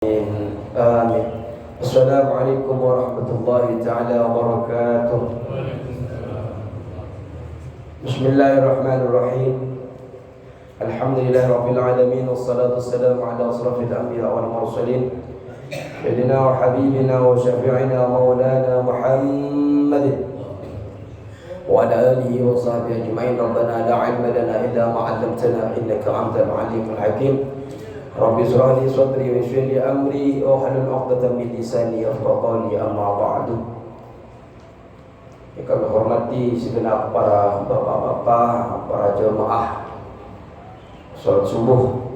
آمين. السلام عليكم ورحمة الله تعالى وبركاته. بسم الله الرحمن الرحيم. الحمد لله رب العالمين، والصلاة والسلام على أشرف الأنبياء والمرسلين سيدنا وحبيبنا وشفيعنا مولانا محمد وعلى آله وصحبه أجمعين. ربنا لا علم لنا إلا ما علمتنا إنك أنت العليم الحكيم. Rabbi shrah li sadri wa yassir li amri wahlul 'uqdatam min lisani yafqahu qawli, amma ba'du. Yang kami hormati segenap para bapak-bapak, para jemaah salat subuh.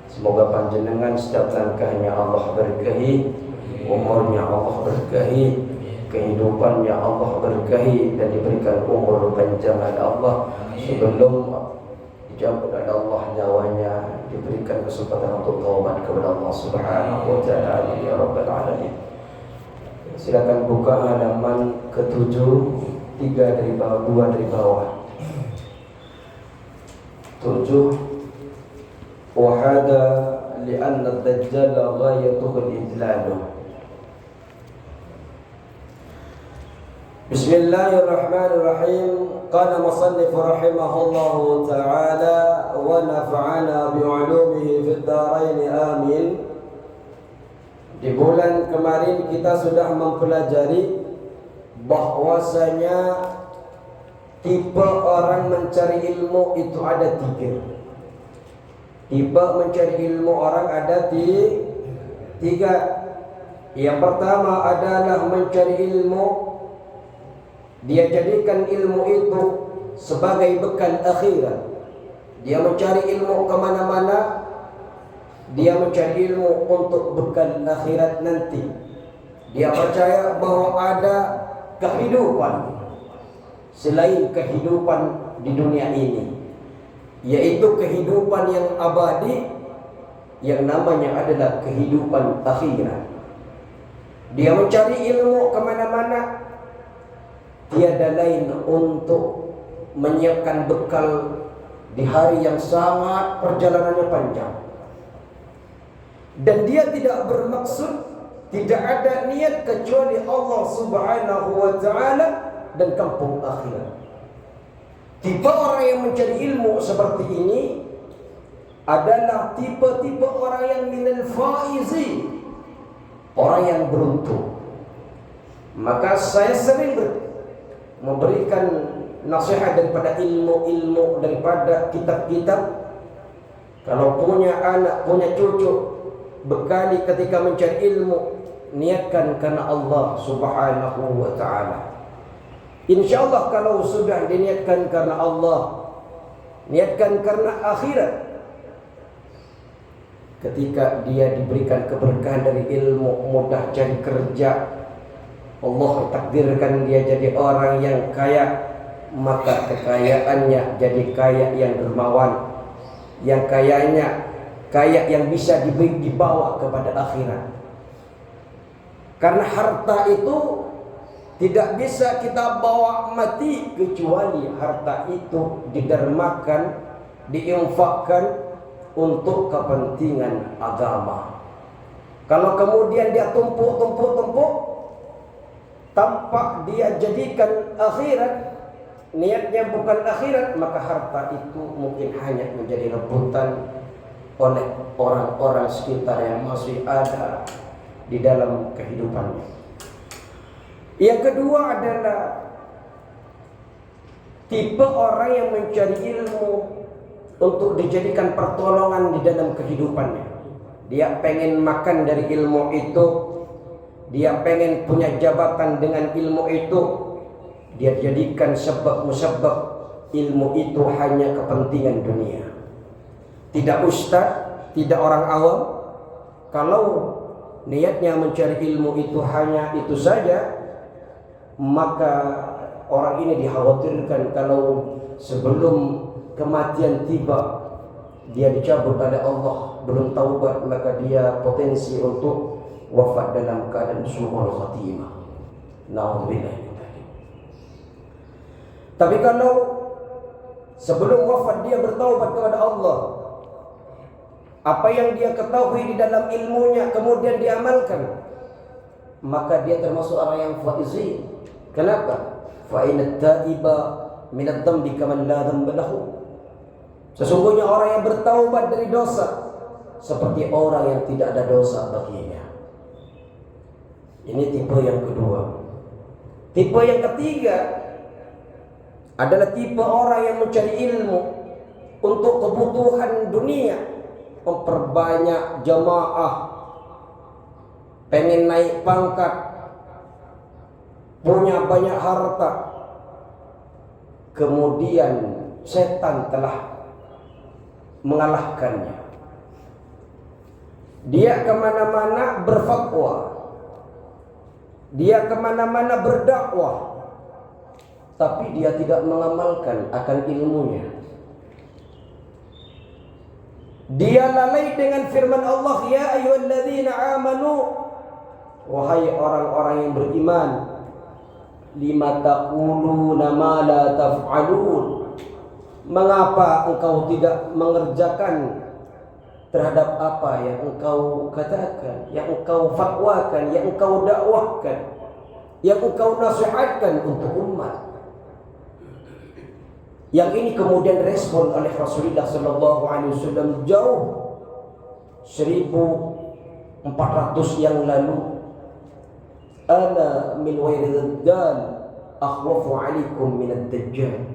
Semoga panjenengan setiap langkahnya Allah berkahi, umurnya Allah berkahi, kehidupannya Allah berkahi, dan diberikan umur panjang oleh Allah sebelum dijemput oleh Allah nyawanya, diberikan kesempatan untuk taubat kepada Allah Subhanahu wa taala, ya rabbal alamin. Silakan buka halaman ke-7, 3 dari bawah, 2 dari bawah. 7. Wa hada li'anna ad-dajjal ghayatuhu al-idlalu. Bismillahirrahmanirrahim. Qala musannif rahimahullahu ta'ala wa nafa'ana bi'ulumihi fid dharain amin. Di bulan kemarin kita sudah mempelajari bahwasanya tipe orang mencari ilmu itu ada 3. Tipe mencari ilmu orang ada 3. Yang pertama adalah mencari ilmu, dia jadikan ilmu itu sebagai bekal akhirat. Dia mencari ilmu kemana-mana, dia mencari ilmu untuk bekal akhirat nanti. Dia percaya bahwa ada kehidupan selain kehidupan di dunia ini, yaitu kehidupan yang abadi, yang namanya adalah kehidupan akhirat. Dia mencari ilmu kemana-mana, tiada lain untuk menyiapkan bekal di hari yang sangat perjalanannya panjang. Dan dia tidak bermaksud, tidak ada niat kecuali Allah Subhanahu wa taala dan kampung akhirat. Tipe orang yang mencari ilmu seperti ini adalah tipe-tipe orang yang minal faizi, orang yang beruntung. Maka saya sering memberikan nasihat daripada ilmu-ilmu, daripada kitab-kitab. Kalau punya anak, punya cucu, bekali ketika mencari ilmu, niatkan karena Allah Subhanahu wa ta'ala. InsyaAllah kalau sudah diniatkan karena Allah, niatkan karena akhirat, ketika dia diberikan keberkahan dari ilmu, mudah cari kerja, Allah takdirkan dia jadi orang yang kaya, maka kekayaannya jadi kaya yang dermawan, yang kayanya kaya yang bisa dibawa kepada akhirat. Karena harta itu tidak bisa kita bawa mati, kecuali harta itu didermakan, diinfakkan untuk kepentingan agama. Kalau kemudian dia tumpuk, tampak dia jadikan akhirat, niatnya bukan akhirat, maka harta itu mungkin hanya menjadi rebutan oleh orang-orang sekitar yang masih ada di dalam kehidupannya. Yang kedua adalah tipe orang yang mencari ilmu untuk dijadikan pertolongan di dalam kehidupannya. Dia pengen makan dari ilmu itu, dia pengen punya jabatan dengan ilmu itu, dia jadikan sebab musabab ilmu itu hanya kepentingan dunia. Tidak ustaz, tidak orang awam. Kalau niatnya mencari ilmu itu hanya itu saja, maka orang ini dikhawatirkan kalau sebelum kematian tiba, dia dicabut oleh Allah, belum taubat, maka dia potensi untuk wafat dalam keadaan su'ul khatimah. Na'udzubillah. Tapi kalau sebelum wafat dia bertaubat kepada Allah, apa yang dia ketahui di dalam ilmunya kemudian diamalkan, maka dia termasuk orang yang faizin. Kenapa? Fa inna taiba min adh-dhanbi kaman la dhanba lahu. Sesungguhnya orang yang bertaubat dari dosa seperti orang yang tidak ada dosa baginya. Ini tipe yang kedua. Tipe yang ketiga adalah tipe orang yang mencari ilmu untuk kebutuhan dunia, memperbanyak jamaah, pengen naik pangkat, punya banyak harta. Kemudian setan telah mengalahkannya. Dia kemana-mana berfatwa, dia kemana-mana berdakwah, tapi dia tidak mengamalkan akan ilmunya. Dia lalai dengan firman Allah, ya ayyuhalladzina amanu, wahai orang-orang yang beriman, lima taquluna ma la taf'alun. Mengapa engkau tidak mengerjakan terhadap apa yang engkau katakan, yang engkau fatwakan, yang engkau dakwahkan, yang engkau nasihatkan untuk umat? Yang ini kemudian respon oleh Rasulullah sallallahu alaihi wasallam jauh 1400 yang lalu. Ana min wairi dajjal akhwafu alaikum min ad-dajjal.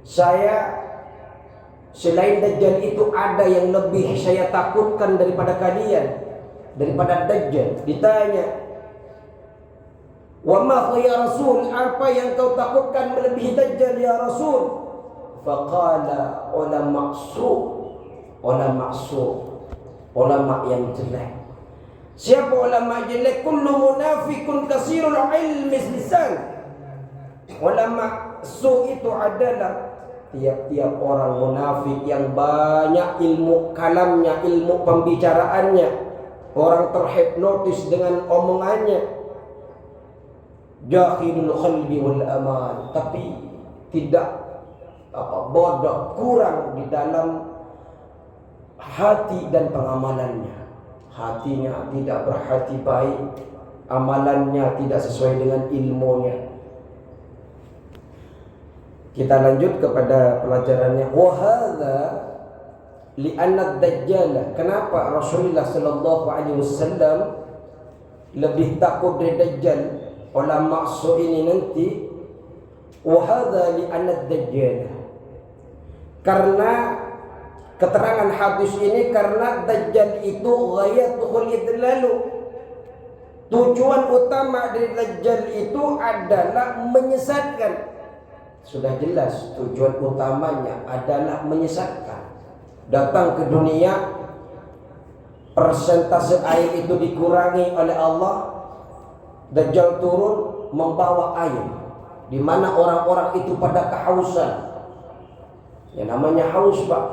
Saya selain dajjal itu ada yang lebih saya takutkan daripada kalian, daripada dajjal. Ditanya, wa ma ya Rasul, apa yang kau takutkan melebihi dajjal ya Rasul? Faqala ulama ulama yang jelek. Siapa ulama jelek? Kullu munafikun kasirul ilmi lisan. Ulama su itu adalah tiap-tiap orang munafik yang banyak ilmu kalamnya, ilmu pembicaraannya, orang terhipnotis dengan omongannya. Jahilul qalbi wal amal, tapi tidak bodoh, kurang di dalam hati dan pengamalannya. Hatinya tidak berhati baik, amalannya tidak sesuai dengan ilmunya. Kita lanjut kepada pelajarannya. Wa hadza li'anna ad-dajjal. Kenapa Rasulullah sallallahu alaihi wasallam lebih takut dari dajjal? Ulama su ini nanti, wa hadza li'anna ad-dajjal. Karena keterangan hadis ini, karena dajjal itu ghayatuhul idlalu. Tujuan utama dari dajjal itu adalah menyesatkan. Sudah jelas tujuan utamanya adalah menyesatkan. Datang ke dunia, persentase air itu dikurangi oleh Allah. Dajjal turun membawa air, di mana orang-orang itu pada kehausan. Ya namanya haus, Pak.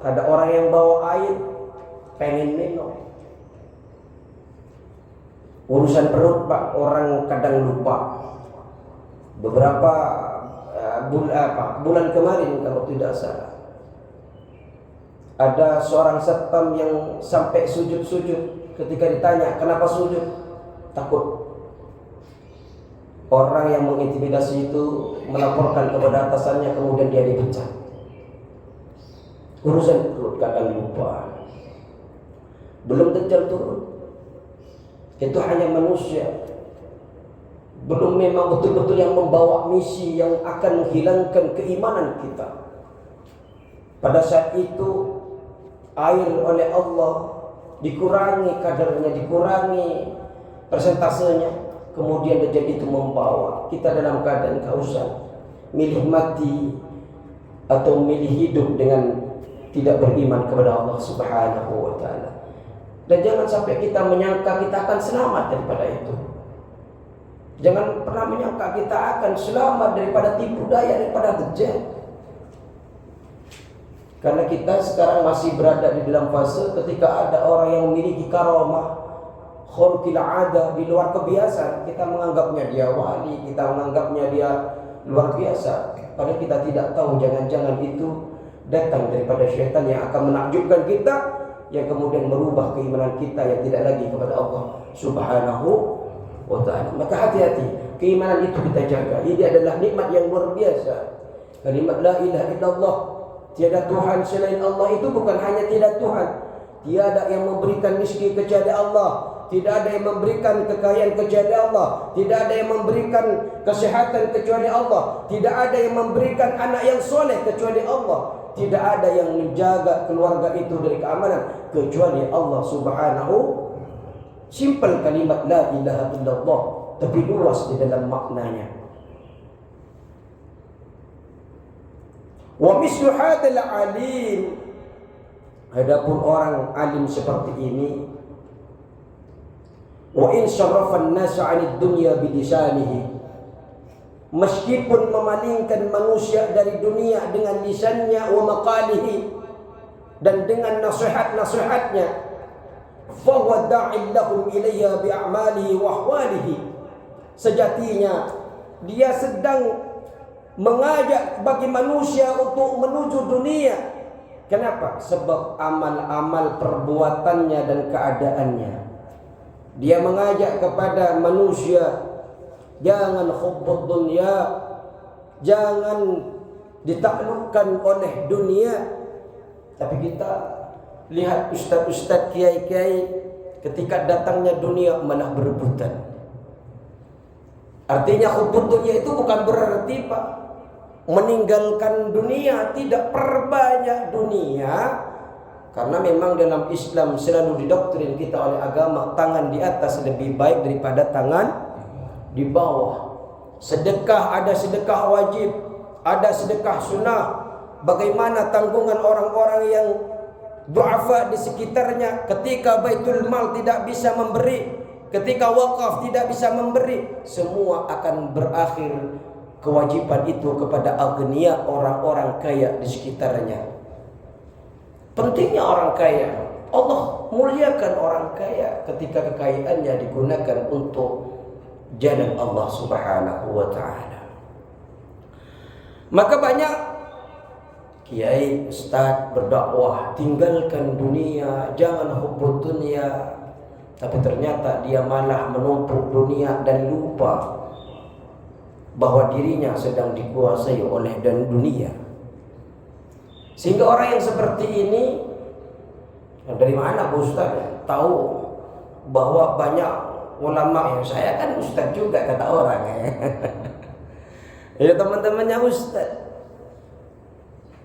Ada orang yang bawa air, pengen minum. Urusan perut, Pak, orang kadang lupa. Beberapa bulan kemarin kalau tidak salah, ada seorang satpam yang sampai sujud-sujud. Ketika ditanya kenapa sujud, takut orang yang mengintimidasi itu melaporkan kepada atasannya, kemudian dia dipecat. Urusan perut kadang lupa. Belum dajjal turun, itu hanya manusia. Belum memang betul-betul yang membawa misi yang akan menghilangkan keimanan kita. Pada saat itu air oleh Allah dikurangi kadarnya, dikurangi persentasenya, kemudian dajjal itu membawa kita dalam keadaan kehausan, milih mati atau milih hidup dengan tidak beriman kepada Allah Subhanahu wa taala. Dan jangan sampai kita menyangka kita akan selamat daripada itu. Jangan pernah menyangka kita akan selamat daripada tipu daya daripada dajjal. Karena kita sekarang masih berada di dalam fase ketika ada orang yang memiliki karamah, khurqil ada, di luar kebiasaan. Kita menganggapnya dia wali, kita menganggapnya dia luar biasa. Padahal kita tidak tahu, jangan-jangan itu datang daripada syaitan yang akan menakjubkan kita yang kemudian merubah keimanan kita yang tidak lagi kepada Allah Subhanahu wa ta'ala. Maka hati-hati, keimanan itu kita jaga. Ini adalah nikmat yang luar biasa. Kalimat la ilaha illallah, tiada Tuhan selain Allah, itu bukan hanya tidak Tuhan. Tiada yang memberikan rezeki kecuali Allah. Tidak ada yang memberikan kekayaan kecuali Allah. Tidak ada yang memberikan kesehatan kecuali Allah. Tidak ada yang memberikan anak yang soleh kecuali Allah. Tidak ada yang menjaga keluarga itu dari keamanan kecuali Allah Subhanahu. Simple kalimat la ilaha illallah, tapi luas di dalam maknanya. Wa mislu hadzal alim, adapun orang alim seperti ini, wa in syarrafan nas 'anid dunya bilisanihi, meskipun memalingkan manusia dari dunia dengan lisannya, wa maqalihi, dan dengan nasihat-nasihatnya, fa huwa da'il lahum ilayya bi a'malihi wa ahwalihi, sejatinya dia sedang mengajak bagi manusia untuk menuju dunia. Kenapa? Sebab amal-amal perbuatannya dan keadaannya. Dia mengajak kepada manusia, jangan hubbud dunya, jangan ditaklukkan oleh dunia. Tapi kita lihat ustaz-ustaz, kiai-kiai, ketika datangnya dunia malah berebutan. Artinya hubbud dunya itu bukan berarti Pak meninggalkan dunia, tidak, perbanyak dunia. Karena memang dalam Islam selalu didoktrin kita oleh agama, tangan di atas lebih baik daripada tangan di bawah. Sedekah, ada sedekah wajib, ada sedekah sunnah. Bagaimana tanggungan orang-orang yang du'afa di sekitarnya ketika baitul mal tidak bisa memberi, ketika wakaf tidak bisa memberi, semua akan berakhir kewajiban itu kepada agniya, orang-orang kaya di sekitarnya. Pentingnya orang kaya, Allah muliakan orang kaya ketika kekayaannya digunakan untuk jalan Allah Subhanahu wa ta'ala. Maka banyak kiai, ustaz berdakwah, tinggalkan dunia, jangan hubbud dunia, tapi ternyata dia malah menumpuk dunia dan lupa bahwa dirinya sedang dikuasai oleh dunia. Sehingga orang yang seperti ini, dari mana Bu Ustaz tahu bahwa banyak ulama, ya saya kan Ustaz juga kata orang ya. Ya teman-temannya Ustaz,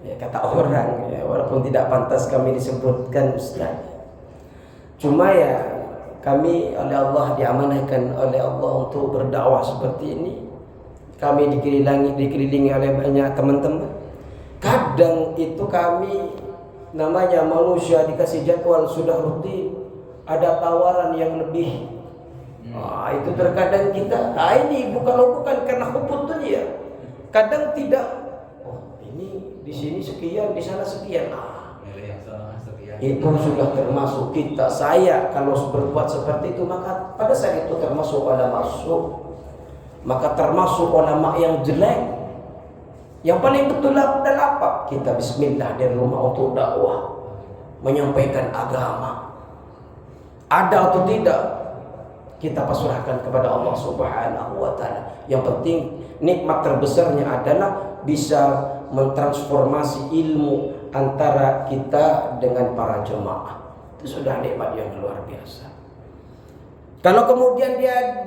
ya kata orang ya, walaupun tidak pantas kami disebutkan Ustaz. Cuma ya kami oleh Allah diamanahkan oleh Allah untuk berdakwah seperti ini. Kami dikelilingi oleh banyak teman-teman. Kadang itu kami, namanya manusia, dikasih jadwal sudah rutin, ada tawaran yang lebih. Itu terkadang kita, ini bukan karena hubbud dunia. Kadang tidak. Oh, ini di sini sekian, di sana sekian. Itu sudah termasuk kita. Saya kalau berbuat seperti itu, maka pada saat itu termasuk ulama masuk. Maka termasuk ulama yang jelek. Yang paling betul adalah apa? Kita bismillah dari rumah untuk dakwah, menyampaikan agama. Ada atau tidak, kita pasrahkan kepada Allah Subhanahu wa ta'ala. Yang penting nikmat terbesarnya adalah bisa mentransformasi ilmu antara kita dengan para jemaah. Itu sudah nikmat yang luar biasa. Kalau kemudian dia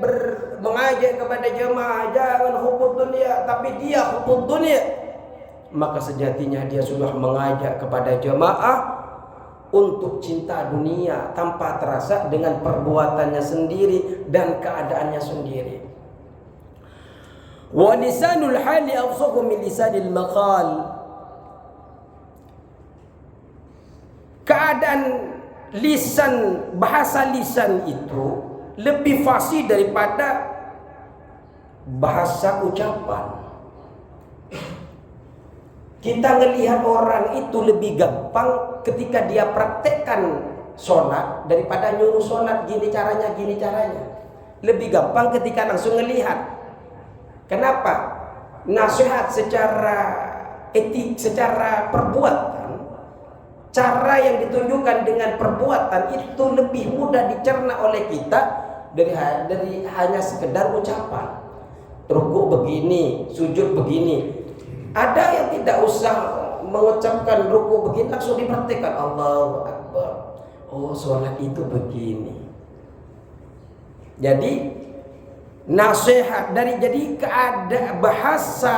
mengajak kepada jemaah jangan hubbud dunia, tapi dia hubbud dunia, maka sejatinya dia sudah mengajak kepada jemaah untuk cinta dunia tanpa terasa dengan perbuatannya sendiri dan keadaannya sendiri. Wa lisanul hali afsahu min lisanil maqal. Keadaan lisan, bahasa lisan itu lebih fasih daripada bahasa ucapan. Kita ngelihat orang itu lebih gampang ketika dia praktekkan sholat daripada nyuruh sholat gini caranya, gini caranya. Lebih gampang ketika langsung ngelihat. Kenapa? Nasihat secara etik, secara perbuatan, cara yang ditunjukkan dengan perbuatan itu lebih mudah dicerna oleh kita dari hanya sekedar ucapan. Rukuk begini, sujud begini. Ada yang tidak usah mengucapkan rukuk begini, langsung dipraktikkan Allahu Akbar. Oh, sholat itu begini. Jadi nasihat jadi keadaan bahasa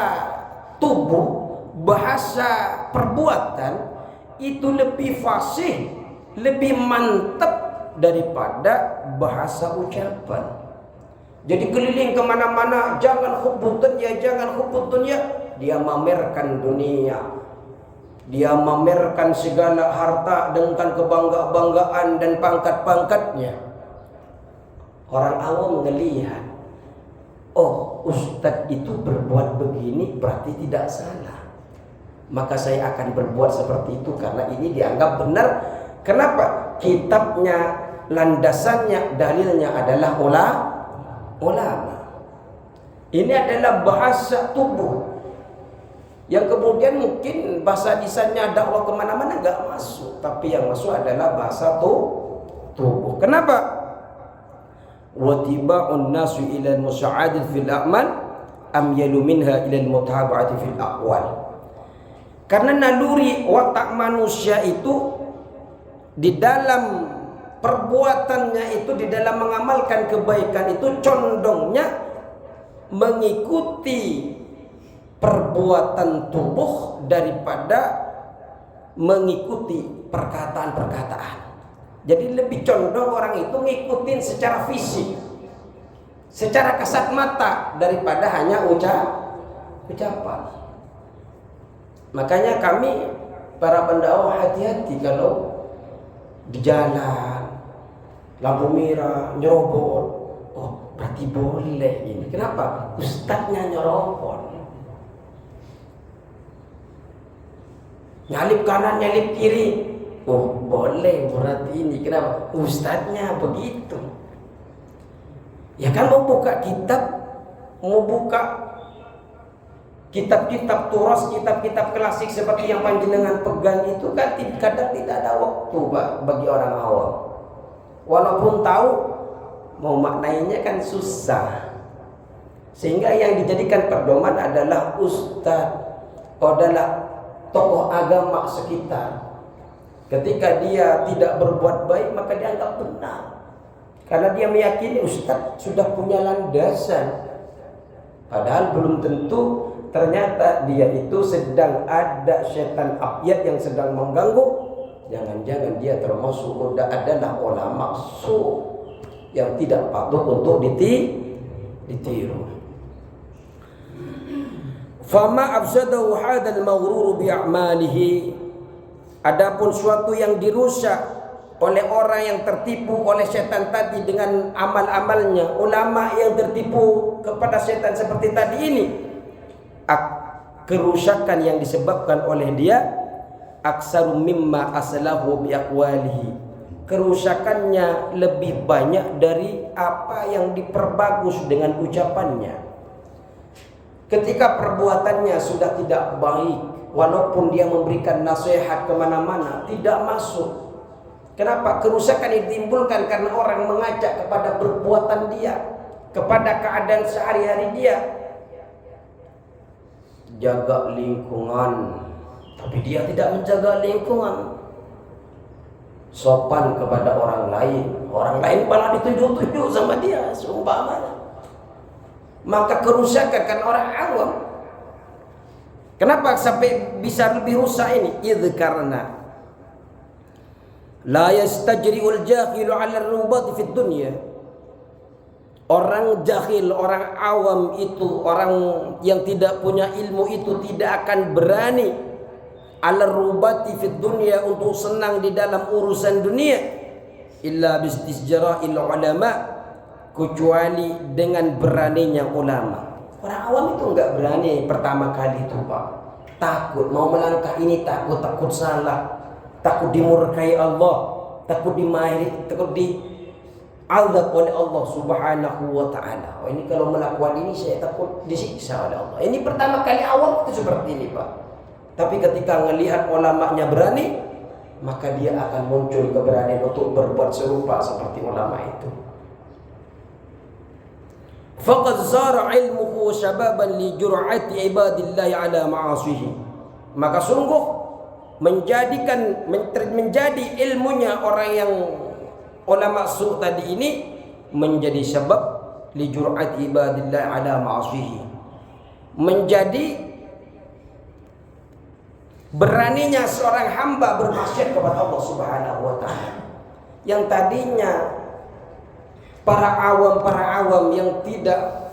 tubuh, bahasa perbuatan itu lebih fasih, lebih mantap daripada bahasa ucapan. Jadi keliling kemana-mana, jangan hubbun ya, jangan hubbun ya. Dia mamerkan dunia, dia mamerkan segala harta dengan kebanggaan dan pangkat-pangkatnya. Orang awam melihat, oh, ustadz itu berbuat begini berarti tidak salah, maka saya akan berbuat seperti itu karena ini dianggap benar. Kenapa? Kitabnya, landasannya, dalilnya adalah ulama. Ini adalah bahasa tubuh yang kemudian mungkin bahasa lisannya dakwah kemana-mana nggak masuk, tapi yang masuk adalah bahasa tubuh. Kenapa? Watiba'un nasu ila al-musa'adil fil a'mal am yalu minha ila al-mutahaba'ati fil aqwal. Karena naluri watak manusia itu di dalam perbuatannya itu, di dalam mengamalkan kebaikan itu condongnya mengikuti perbuatan tubuh daripada mengikuti perkataan-perkataan. Jadi lebih condong orang itu ngikutin secara fisik, secara kasat mata daripada hanya ucapan. Makanya kami para pendakwah hati-hati kalau di jalan lampu merah nyerobot. Oh, berarti boleh ini. Kenapa? Ustadznya nyerobot. Nyalip kanan, nyalip kiri. Oh, boleh berarti ini. Kenapa? Ustadznya begitu. Ya kan mau buka kitab, mau buka kitab-kitab turas, kitab-kitab klasik seperti yang panjenengan pegang itu kan kadang tidak ada waktu bagi orang awam. Walaupun tahu mau maknainya kan susah. Sehingga yang dijadikan pedoman adalah ustadz, adalah tokoh agama sekitar. Ketika dia tidak berbuat baik maka dia anggap benar, karena dia meyakini ustadz sudah punya landasan. Padahal belum tentu. Ternyata dia itu sedang ada setan abyad yang sedang mengganggu. Jangan-jangan dia termasuk adalah ulama su yang tidak patut untuk ditiru. Fama afsadahu hadal maghrur bi a'malihi. Adapun suatu yang dirusak oleh orang yang tertipu oleh setan tadi dengan amal-amalnya, ulama yang tertipu kepada setan seperti tadi ini, kerusakan yang disebabkan oleh dia aksaru mimma aslahu bi aqwalihi. Kerusakannya lebih banyak dari apa yang diperbagus dengan ucapannya. Ketika perbuatannya sudah tidak baik, walaupun dia memberikan nasihat kemana-mana, tidak masuk. Kenapa? Kerusakan yang ditimbulkan karena orang mengajak kepada perbuatan dia, kepada keadaan sehari-hari dia. Jaga lingkungan, tapi dia tidak menjaga lingkungan. Sopan kepada orang lain malah ditunjuk-tunjuk sama dia seumpamanya. Maka kerusakan kan orang awam. Kenapa sampai bisa lebih rusak ini? Idz karena la yastajri'ul jahilu 'ala ar-rubat fid dunya. Orang jahil, orang awam itu, orang yang tidak punya ilmu itu tidak akan berani 'ala ar-rubati fid dunya, untuk senang di dalam urusan dunia, illa bistisjara'il ulama, kecuali dengan beraninya ulama. Orang awam itu enggak berani pertama kali itu, Pak. Takut mau melangkah ini, takut salah, takut dimurkai Allah, takut dimarahi, takut diazab oleh Allah Subhanahu wa taala. Oh, ini kalau melakukan ini saya takut disiksa oleh Allah. Ini pertama kali awam itu seperti ini, Pak. Tapi ketika melihat ulamanya berani, maka dia akan muncul keberanian untuk berbuat serupa seperti ulama itu. Faqad zara ilmuhu syababan li jur'ati ibadillahi ala ma'asihi. Maka sungguh menjadi ilmunya orang yang ulama su tadi ini menjadi sebab li jur'ati ibadillahi ala ma'asihi. Menjadi beraninya seorang hamba bermaksiat kepada Allah Subhanahu wa taala. Yang tadinya para awam yang tidak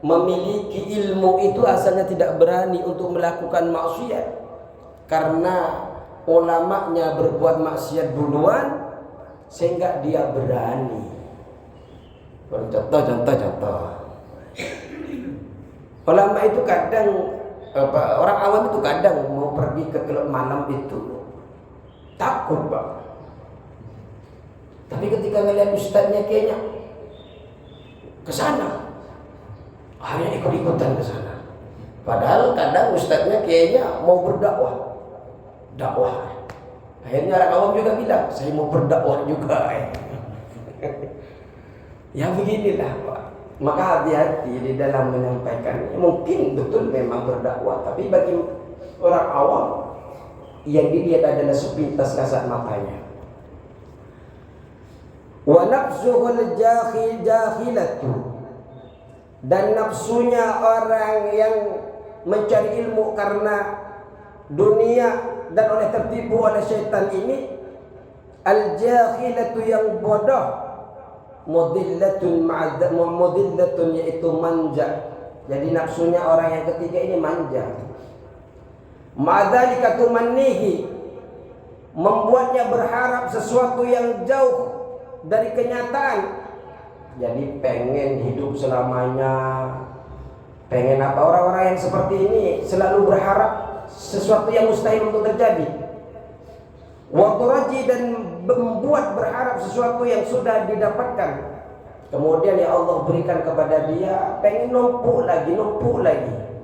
memiliki ilmu itu asalnya tidak berani untuk melakukan maksiat karena ulamanya berbuat maksiat duluan sehingga dia berani. Contoh. Ulama itu kadang orang awam itu kadang mau pergi ke klub malam itu takut, Pak. Tapi ketika ngeliat ustadznya kayaknya ke sana, akhirnya ikut-ikutan ke sana. Padahal kadang ustadznya kayaknya mau berdakwah. Akhirnya orang awam juga bilang, saya mau berdakwah juga. Ya beginilah, Pak. Maka hati-hati di dalam menyampaikannya. Mungkin betul memang berdakwah, tapi bagi orang awam yang dilihat adalah sepintas kasat matanya. Wa nafsuhul jahilatu, dan nafsunya orang yang mencari ilmu karena dunia dan oleh tertipu oleh syaitan ini, al-jahilatu yang bodoh, mudillatun yaitu manja. Jadi nafsunya orang yang ketiga ini manja. Ma'dzalika tumannihi, membuatnya berharap sesuatu yang jauh dari kenyataan. Jadi pengen hidup selamanya. Pengen apa? Orang-orang yang seperti ini selalu berharap sesuatu yang mustahil untuk terjadi. Wa turaji, dan membuat berharap sesuatu yang sudah didapatkan. Kemudian ya Allah berikan kepada dia, pengen numpuk lagi.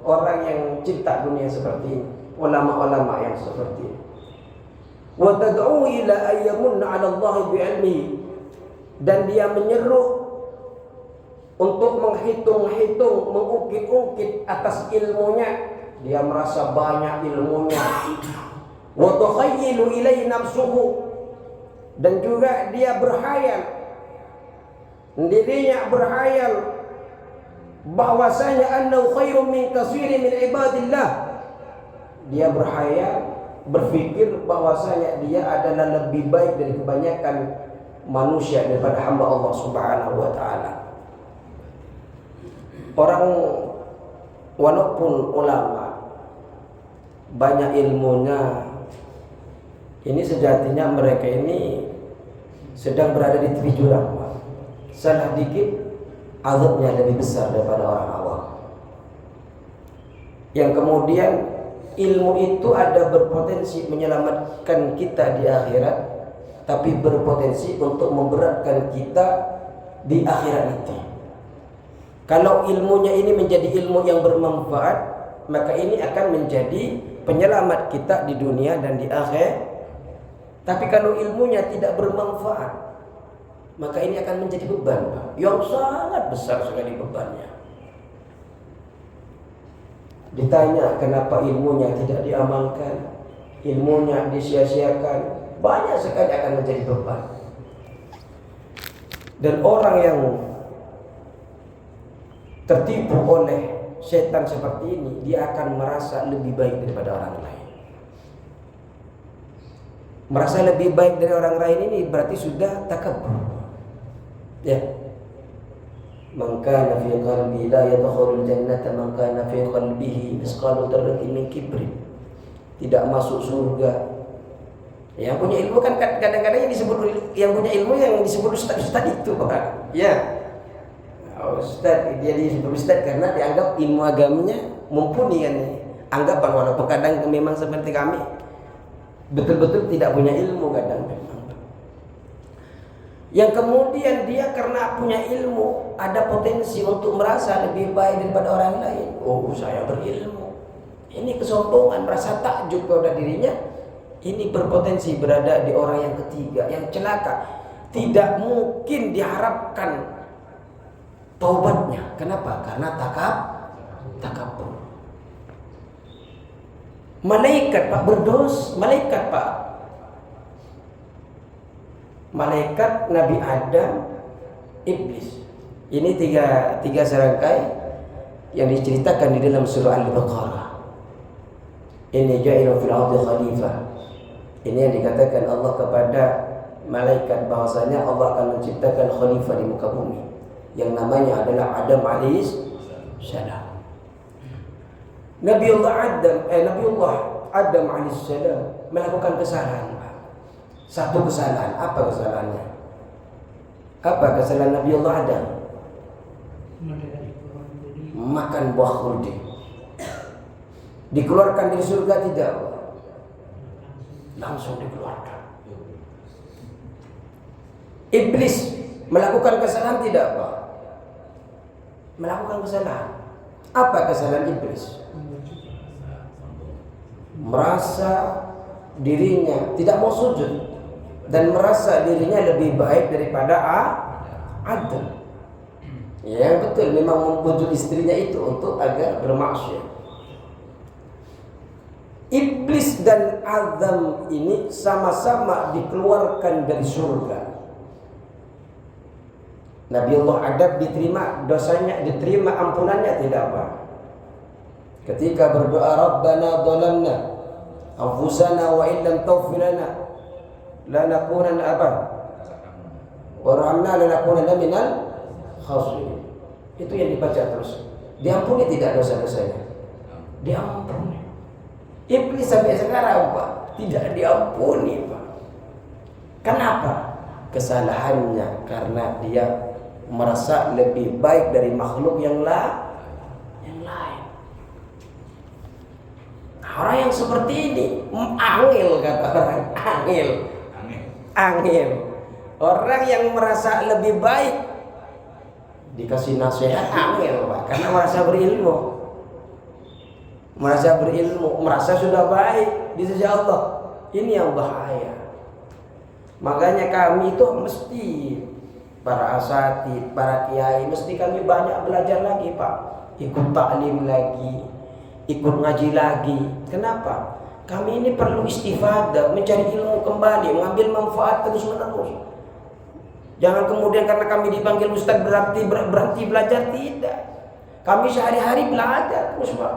Orang yang cinta dunia seperti ini, ulama-ulama yang seperti ini. Wa tad'u ila ayyamunna 'ala Allah bi'ilmihi, dan dia menyeru untuk menghitung-hitung, mengungkit-ungkit atas ilmunya. Dia merasa banyak ilmunya. Wa tukhayyilu ilaihi nafsuhu, dan juga dia berhayal, dirinya berhayal bahwasanya annahu khairum min katsirin min ibadillah. Dia berhayal, berpikir bahwasanya dia adalah lebih baik dari kebanyakan manusia, daripada hamba Allah Subhanahu wa taala. Orang walaupun ulama banyak ilmunya, ini sejatinya mereka ini sedang berada di tepi jurang. Salah dikit azabnya lebih besar daripada orang awam. Yang kemudian ilmu itu ada berpotensi menyelamatkan kita di akhirat, tapi berpotensi untuk memberatkan kita di akhirat nanti. Kalau ilmunya ini menjadi ilmu yang bermanfaat, maka ini akan menjadi penyelamat kita di dunia dan di akhirat. Tapi kalau ilmunya tidak bermanfaat, maka ini akan menjadi beban, Pak, yang sangat besar sekali bebannya. Ditanya kenapa ilmunya tidak diamalkan, ilmunya disia-siakan, banyak sekali akan menjadi beban. Dan orang yang tertipu oleh setan seperti ini, dia akan merasa lebih baik daripada orang lain. Merasa lebih baik dari orang lain ini berarti sudah takabur. Ya. Man kana fi qalbi la yadkhulul jannata man kana fi qalbihi misqalu dzarratin min kibrin. Tidak masuk surga. Yang punya ilmu kan kadang-kadang yang punya ilmu yang disebut ustaz itu, Pak. Ya. Ustaz, dia disebut ustaz karena dianggap ilmu agamanya mumpuni kan. Anggapan walaupun kadang memang seperti kami betul-betul tidak punya ilmu kadang memang. Yang kemudian dia karena punya ilmu ada potensi untuk merasa lebih baik daripada orang lain. Oh, saya berilmu. Ini kesombongan, merasa takjub pada dirinya. ini berpotensi berada di orang yang ketiga, yang celaka. Tidak mungkin diharapkan taubatnya. Kenapa? Karena takabur. Malaikat Pak malaikat Pak. Malaikat, Nabi Adam, iblis. Ini tiga serangkai yang diceritakan di dalam surah Al-Baqarah. Ini ja'ilun fil ardi khalifah. Ini yang dikatakan Allah kepada malaikat bahwasanya Allah akan menciptakan khalifah di muka bumi, yang namanya adalah Adam alaihis salam. Nabiullah Adam alaihis salam melakukan kesalahan. Satu kesalahan. Apa kesalahannya? Apa kesalahan Nabiullah Adam? Makan buah khuldi. Dikeluarkan dari surga tidak? Langsung dikeluarkan. Iblis melakukan kesalahan tidak, Pak? Melakukan kesalahan. Apa kesalahan iblis? Merasa dirinya tidak mau sujud dan merasa dirinya lebih baik daripada Adam. Ya, yang betul memang membujuk istrinya itu untuk agar bermaksiat. Iblis dan Adam ini sama-sama dikeluarkan dari surga. Nabiullah Adam diterima dosanya, diterima ampunannya tidak, Pak? Ketika berdoa, Rabbana dhalamna anfusana wa illam taghfir lana lanakunanna warhamna lanakunanna minal khasirin. Itu yang dibaca terus. Diampuni tidak dosa-dosanya? Diampuni. Iblis sampai sekarang, Pak, tidak diampuni, Pak. Kenapa? Kesalahannya karena dia merasa lebih baik dari makhluk yang lain. Orang yang seperti ini angil, kata orang, angil. Orang yang merasa lebih baik dikasih nasihat angil, Pak, karena merasa berilmu, merasa sudah baik di sisi Allah. Ini yang bahaya. Makanya kami itu mesti, para asatidz, para kiai, mesti kami banyak belajar lagi, Pak. Ikut taklim lagi, ikut ngaji lagi. Kenapa? Kami ini perlu istifadah, mencari ilmu kembali, mengambil manfaat terus menerus. Jangan kemudian karena kami dipanggil ustaz berhenti belajar, tidak. Kami sehari-hari belajar terus, Pak.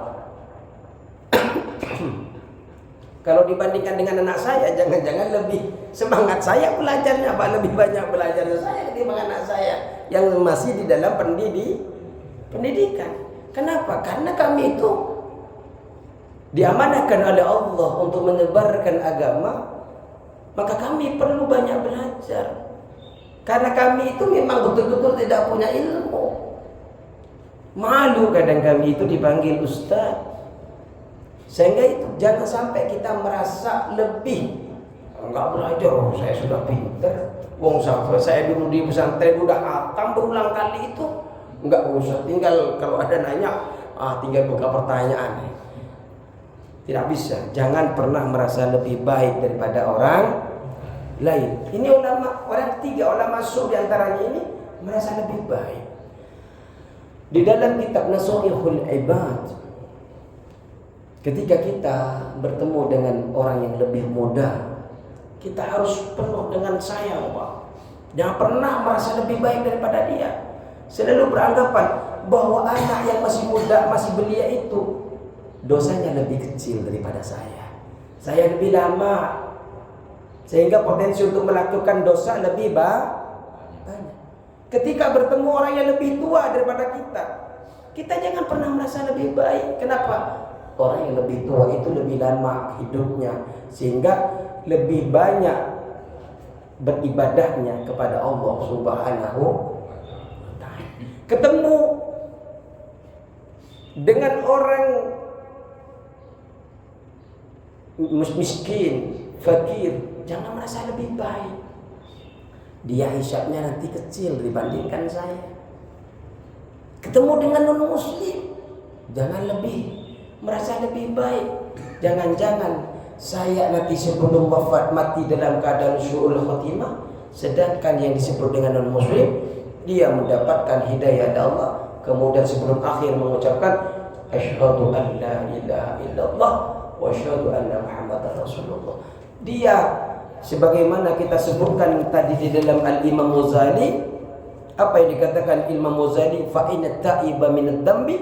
Kalau dibandingkan dengan anak saya, jangan-jangan lebih semangat saya belajarnya, Pak, lebih banyak belajarnya saya ketimbang anak saya yang masih di dalam pendidikan. Kenapa? Karena kami itu diamanahkan oleh Allah untuk menyebarkan agama, maka kami perlu banyak belajar. Karena kami itu memang betul-betul tidak punya ilmu. Malu kadang kami itu dipanggil ustaz. Sehingga itu jangan sampai kita merasa lebih enggak belajar, saya sudah pinter. Wong saya dulu di pesantren udah hatam berulang kali itu. Enggak usah, tinggal kalau ada nanya, tinggal buka pertanyaan. Tidak bisa. Jangan pernah merasa lebih baik daripada orang lain. Ini orang tiga ulama di antaranya ini merasa lebih baik. Di dalam kitab Nashihul Ibad, ketika kita bertemu dengan orang yang lebih muda, kita harus penuh dengan sayang, Pak. Jangan pernah merasa lebih baik daripada dia. Selalu beranggapan bahwa anak yang masih muda, masih belia itu dosanya lebih kecil daripada saya. Saya lebih lama, sehingga potensi untuk melakukan dosa lebih banyak. Ketika bertemu orang yang lebih tua daripada kita jangan pernah merasa lebih baik. Kenapa? Orang yang lebih tua itu lebih lama hidupnya, sehingga lebih banyak beribadahnya kepada Allah Subhanahu wa ta'ala. Ketemu dengan orang miskin, fakir, jangan merasa lebih baik. Dia hisabnya nanti kecil dibandingkan saya. Ketemu dengan non-muslim, jangan merasa lebih baik. Jangan-jangan saya nanti sebelum wafat mati dalam keadaan su'ul khotimah, sedangkan yang disebut dengan non-muslim dia mendapatkan hidayah dari Allah, kemudian sebelum akhir mengucapkan asyhadu an la ilaha illallah wa asyhadu anna muhammadar rasulullah. Dia sebagaimana kita sebutkan tadi di dalam Al-Imam Ghazali, apa yang dikatakan Imam Ghazali, fa inna ta'iba minad dambi,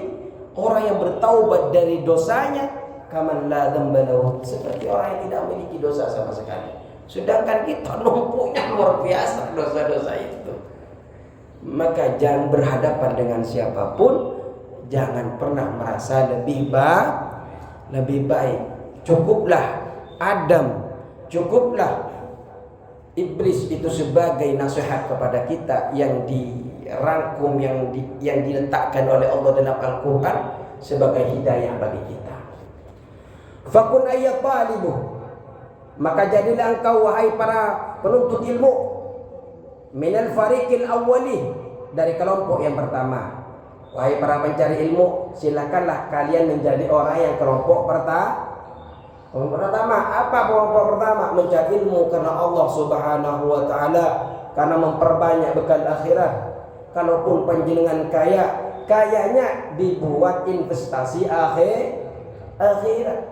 orang yang bertaubat dari dosanya, kaman la dzamba lahu, seperti orang yang tidak memiliki dosa sama sekali. Sedangkan kita numpuknya luar biasa dosa-dosa itu. Maka jangan berhadapan dengan siapapun, jangan pernah merasa lebih baik. Cukuplah Adam, cukuplah iblis itu sebagai nasihat kepada kita yang dirangkum, yang diletakkan oleh Allah dalam Al-Quran sebagai hidayah bagi kita. Fakun ayat talibu, maka jadilah engkau wahai para penuntut ilmu, minal fariqil awwali, dari kelompok yang pertama. Wahai para pencari ilmu, silakanlah kalian menjadi orang yang kelompok pertama. Apa kelompok pertama? Mencari ilmu karena Allah Subhanahu wa taala, karena memperbanyak bekal akhirat. Kalaupun panjenengan kayanya dibuat investasi akhirat.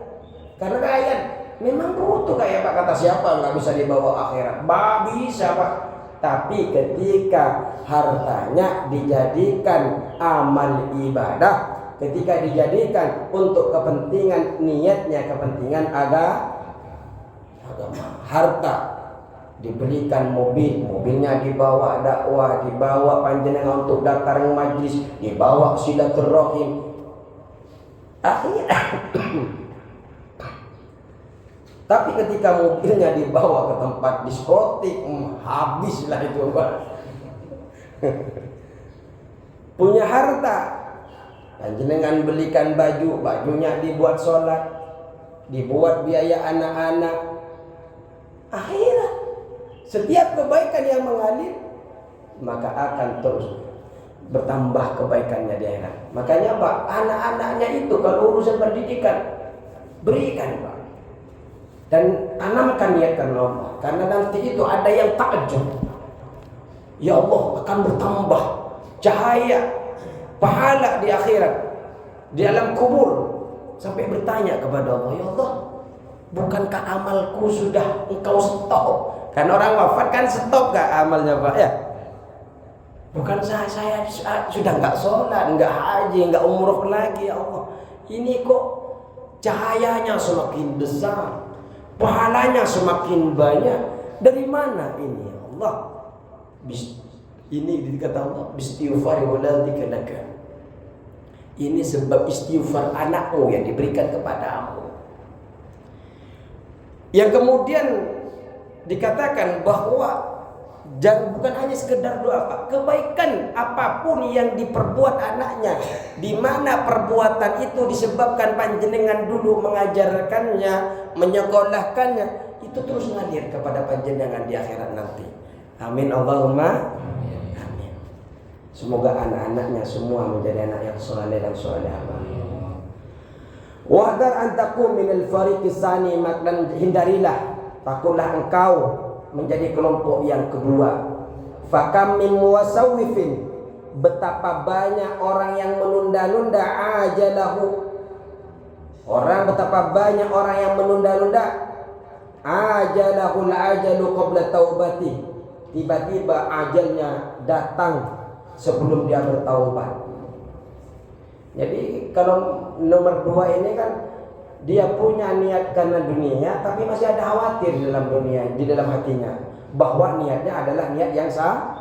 Karena kaya memang butuh kaya Pak, kata siapa nggak bisa dibawa akhirat? Bisa Pak. Tapi ketika hartanya dijadikan amal ibadah, ketika dijadikan untuk kepentingan niatnya, kepentingan agama, harta dibelikan mobilnya dibawa dakwah, dibawa panjenengan untuk daftar majlis, dibawa silaturahim, akhirnya tapi ketika mobilnya dibawa ke tempat diskotik, habislah itu Pak. Punya harta, panjenengan belikan bajunya dibuat sholat, dibuat biaya anak-anak. Akhirnya setiap kebaikan yang mengalir maka akan terus bertambah kebaikannya di akhirat. Makanya Pak, anak-anaknya itu kalau urusan pendidikan berikan Pak, dan tanamkan niat karena Allah, karena nanti itu ada yang takjub. Ya Allah, akan bertambah cahaya pahala di akhirat, di alam kubur, sampai bertanya kepada Allah, ya Allah, bukankah amalku sudah engkau stop? Kan orang wafat kan stop gak amalnya Pak ya? Bukan saya sudah nggak sholat, nggak haji, nggak umroh lagi ya Allah. Ini kok cahayanya semakin besar, pahalanya semakin banyak. Dari mana ini ya Allah? Ini dikata Allah, bistighfari waladika laka. Ini sebab istighfar anakmu yang diberikan kepadamu. Yang kemudian dikatakan bahwa bukan hanya sekedar doa Pak, kebaikan apapun yang diperbuat anaknya, di mana perbuatan itu disebabkan panjenengan dulu mengajarkannya, menyekolahkannya, itu terus ngalir kepada panjenengan di akhirat nanti. Amin Allahumma amin. Semoga anak-anaknya semua menjadi anak yang saleh dan salehah. Wahdar an takum minal fariqis tsani, dan hindarilah, takutlah engkau menjadi kelompok yang kedua. Fakam min muwasawifin, betapa banyak orang yang menunda-nunda ajalahu. Betapa banyak orang yang menunda-nunda ajalahul ajalu qabla taubati. Tiba-tiba ajalnya datang sebelum dia bertaubat. Jadi kalau nomor 2 ini kan dia punya niat karena dunia, tapi masih ada khawatir di dalam dunia, di dalam hatinya, bahwa niatnya adalah niat yang salah.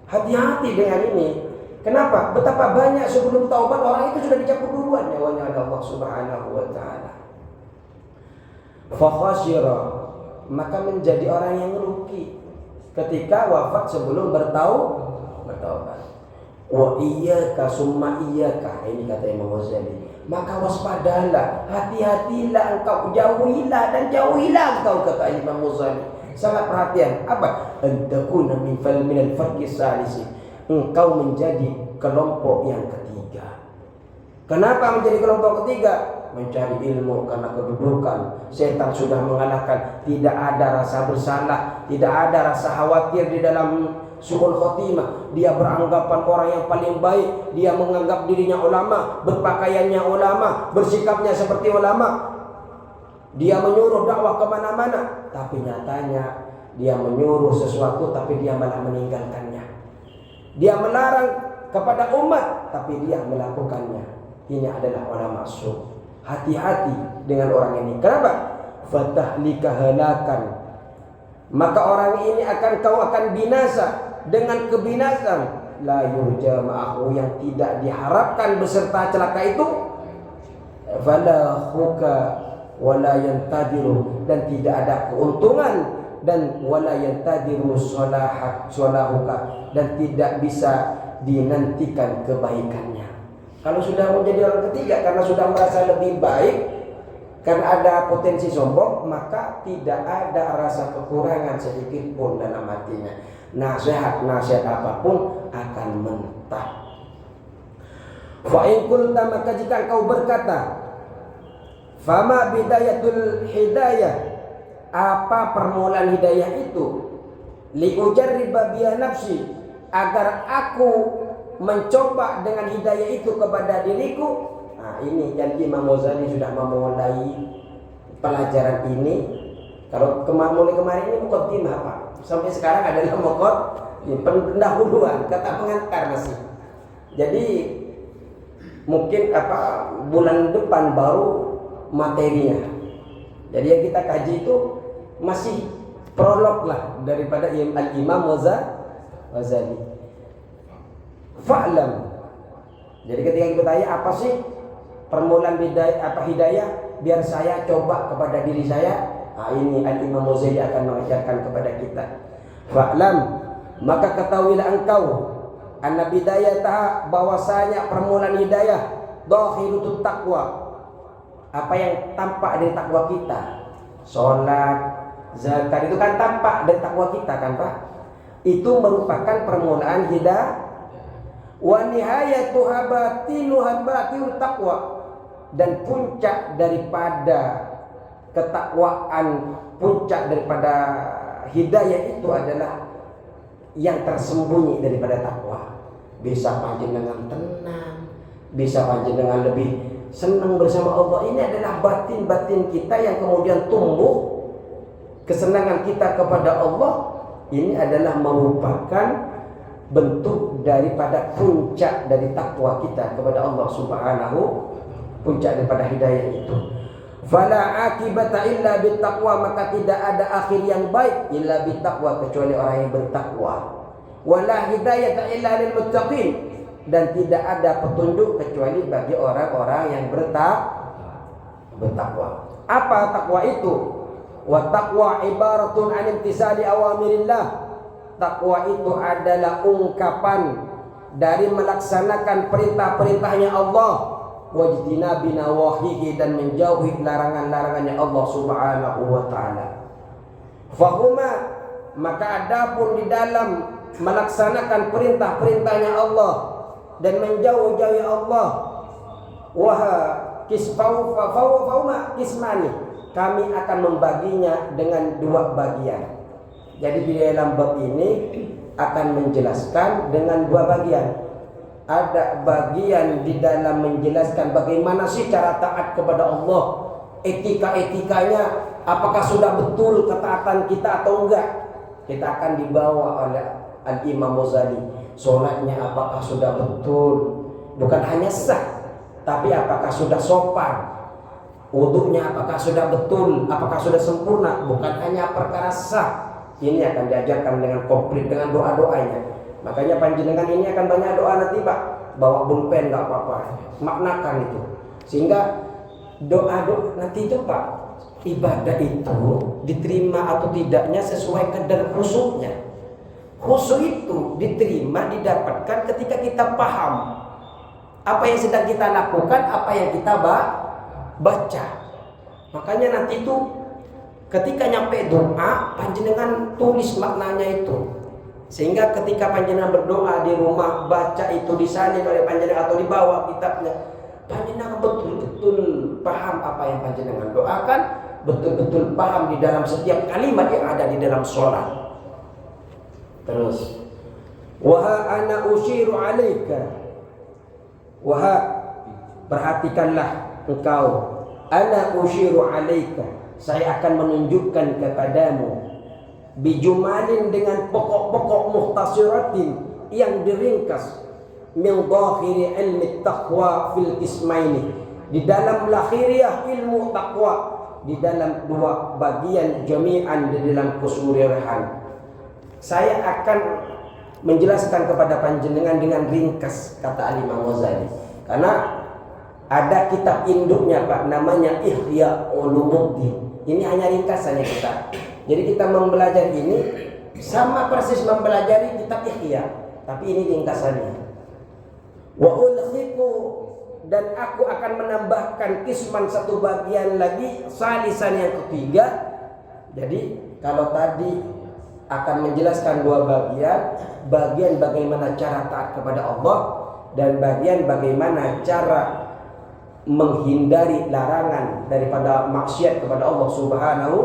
Hati-hati dengan ini. Kenapa? Betapa banyak sebelum taubat orang itu sudah dicabut duluan nyawanya oleh Allah Subhanahu wa taala. Fa khasira, maka menjadi orang yang rugi ketika wafat sebelum bertaubat. Wa iyyaka summa iyyaka, ini kata Imam Ghazali. Maka waspadalah, hati-hatilah engkau, jauhilah dan jauhilah engkau, kata Imam Ghazali. Sangat perhatian. Apa? Antakuna minal farqis salisi, engkau menjadi kelompok yang ketiga. Kenapa menjadi kelompok ketiga? mencari ilmu karena kedudukan. Setan sudah mengalahkan. Tidak ada rasa bersalah, tidak ada rasa khawatir di dalam su'ul khotimah. Dia beranggapan orang yang paling baik. Dia menganggap dirinya ulama, berpakaiannya ulama, bersikapnya seperti ulama. Dia menyuruh dakwah kemana-mana, tapi nyatanya dia menyuruh sesuatu tapi dia malah meninggalkannya. Dia melarang kepada umat tapi dia melakukannya. Ini adalah ulama su'. Hati-hati dengan orang ini. Kenapa? Fatahlika halakan. Maka orang ini kau akan binasa dengan kebinasan. La yurja ma'ahu, yang tidak diharapkan beserta celaka itu. Fala khuka wala yantadiru, dan tidak ada keuntungan, dan wala yantadiru solahuka, dan tidak bisa dinantikan kebaikannya. Kalau sudah menjadi orang ketiga karena sudah merasa lebih baik, karena ada potensi sombong, maka tidak ada rasa kekurangan sedikit pun dalam hatinya. Nasihat apapun akan mentah. Fa in qulta, maka jika engkau berkata, fama bidayatul hidayah, apa permulaan hidayah itu? Li ujarriba biha nafsi, agar aku mencoba dengan hidayah itu kepada diriku. Nah, ini yang Imam Ghazali sudah memulai pelajaran ini. Kalau mulai kemarin ini muqaddimah apa? Sampai sekarang adalah pendahuluan, kata pengantar masih. Jadi mungkin bulan depan baru materinya. Jadi yang kita kaji itu masih prolog lah daripada Al-Imam Ghazali. Fa'lam. Jadi ketika kita tanya apa sih permulaan hidayah, biar saya coba kepada diri saya. Nah, ini Al-Imam Ghazali akan mengajarkan kepada kita. Fa'lam, maka ketahuilah engkau anna bidayataha, bahwasanya permulaan hidayah dhahirutut taqwa, apa yang tampak dari takwa kita. Sholat, zakat itu kan tampak dari takwa kita kan Pak. Itu merupakan permulaan hidayah. Wa nihayatuha batilu taqwa, dan puncak daripada ketakwaan, puncak daripada hidayah itu adalah yang tersembunyi daripada takwa. Bisa panjenengan tenang, bisa panjenengan lebih senang bersama Allah. Ini adalah batin-batin kita yang kemudian tumbuh. Kesenangan kita kepada Allah ini adalah merupakan bentuk daripada puncak dari takwa kita kepada Allah Subhanahu, puncak daripada hidayah itu. Fala akibata illa bittaqwa, maka tidak ada akhir yang baik illa bittaqwa, kecuali orang yang bertakwa. Wala hidayata illa lil muttaqin, dan tidak ada petunjuk kecuali bagi orang-orang yang bertakwa. Apa takwa itu? Wa taqwa ibaratun an imtisali awamirillah. Takwa itu adalah ungkapan dari melaksanakan perintah-perintahnya Allah, wajtinabi nawahihi, dan menjauhi larangan-larangannya Allah Subhanahu wa ta'ala. Fahuma, maka adapun di dalam melaksanakan perintah-perintahnya Allah dan menjauh-jauhi Allah, fahuma kismani, kami akan membaginya dengan dua bagian. Jadi di dalam bab ini akan menjelaskan dengan dua bagian. Ada bagian di dalam menjelaskan bagaimana sih cara taat kepada Allah, etika-etikanya, apakah sudah betul ketaatan kita atau enggak. Kita akan dibawa oleh Al-Imam Ghazali. Sholatnya apakah sudah betul, bukan hanya sah, tapi apakah sudah sopan. Wudunya apakah sudah betul, apakah sudah sempurna, bukan hanya perkara sah. Ini akan diajarkan dengan komplit dengan doa-doanya. Makanya panjenengan ini akan banyak doa nanti Pak. Bawa pulpen nggak apa-apa, maknakan itu. Sehingga doa-doa nanti itu Pak, ibadah itu diterima atau tidaknya sesuai kadar khusyuknya. Khusyuk itu diterima, didapatkan ketika kita paham apa yang sedang kita lakukan, apa yang kita baca. Makanya nanti itu ketika nyampe doa, panjenengan tulis maknanya itu. Sehingga ketika panjenengan berdoa di rumah, baca itu disalin oleh panjenengan atau dibawa kitabnya, panjenengan betul-betul paham apa yang panjenengan doakan, betul-betul paham di dalam setiap kalimat yang ada di dalam sholat. Terus, waha ana usyiru alaika, waha, perhatikanlah engkau, ana usyiru alaika, saya akan menunjukkan kepadamu, bijumalin, dengan pokok-pokok muhtasiratin yang diringkas, min dhahiri ilmi taqwa fil ismaini, di dalam lahiriah ilmu taqwa, di dalam dua bagian, jami'an, di dalam keseluruhan. Saya akan menjelaskan kepada panjenengan dengan ringkas, kata Imam Ghazali, karena ada kitab induknya Pak, namanya Ihya Ulumuddin. Ini hanya ringkasannya kita. Jadi kita mempelajari ini sama persis mempelajari kitab Ihya, tapi ini ringkasannya. Wa ulhiqu, dan aku akan menambahkan kisman, satu bagian lagi, salisan, yang ketiga. Jadi kalau tadi akan menjelaskan dua bagian, bagian bagaimana cara taat kepada Allah dan bagian bagaimana cara menghindari larangan daripada maksiat kepada Allah Subhanahu.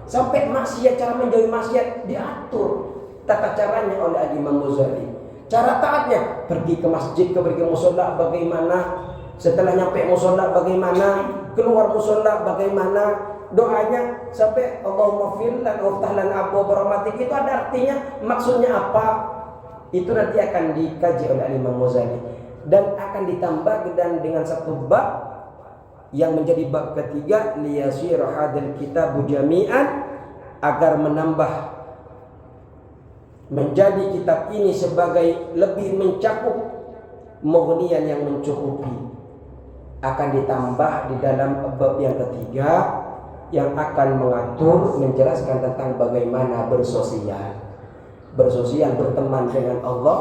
Sampai maksiat, cara menjauhi maksiat diatur tata caranya oleh Imam Ghazali. Cara taatnya, pergi ke masjid, pergi ke musola bagaimana, setelah nyampe musola bagaimana, keluar musola bagaimana, doanya sampai Allahumma fir lan waftah lan abwaab rahmatik, itu ada artinya, maksudnya apa? Itu nanti akan dikaji oleh Imam Ghazali dan akan ditambah dan dengan satu bab yang menjadi bab ketiga, liyasir hadal kitabu jami'an, agar menambah menjadi kitab ini sebagai lebih mencakup, mughniyan, yang mencukupi. Akan ditambah di dalam bab yang ketiga yang akan mengatur, menjelaskan tentang bagaimana bersosial, berteman dengan Allah,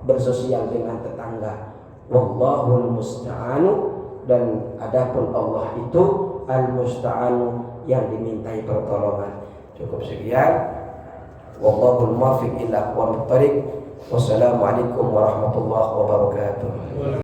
bersosial dengan tetangga. Wallahul musta'anu, dan adapun Allah itu al-musta'anu, yang dimintai pertolongan. Cukup sekian. Wallahul muwaffiq ila aqwamit thariq. Wassalamualaikum warahmatullahi wabarakatuh.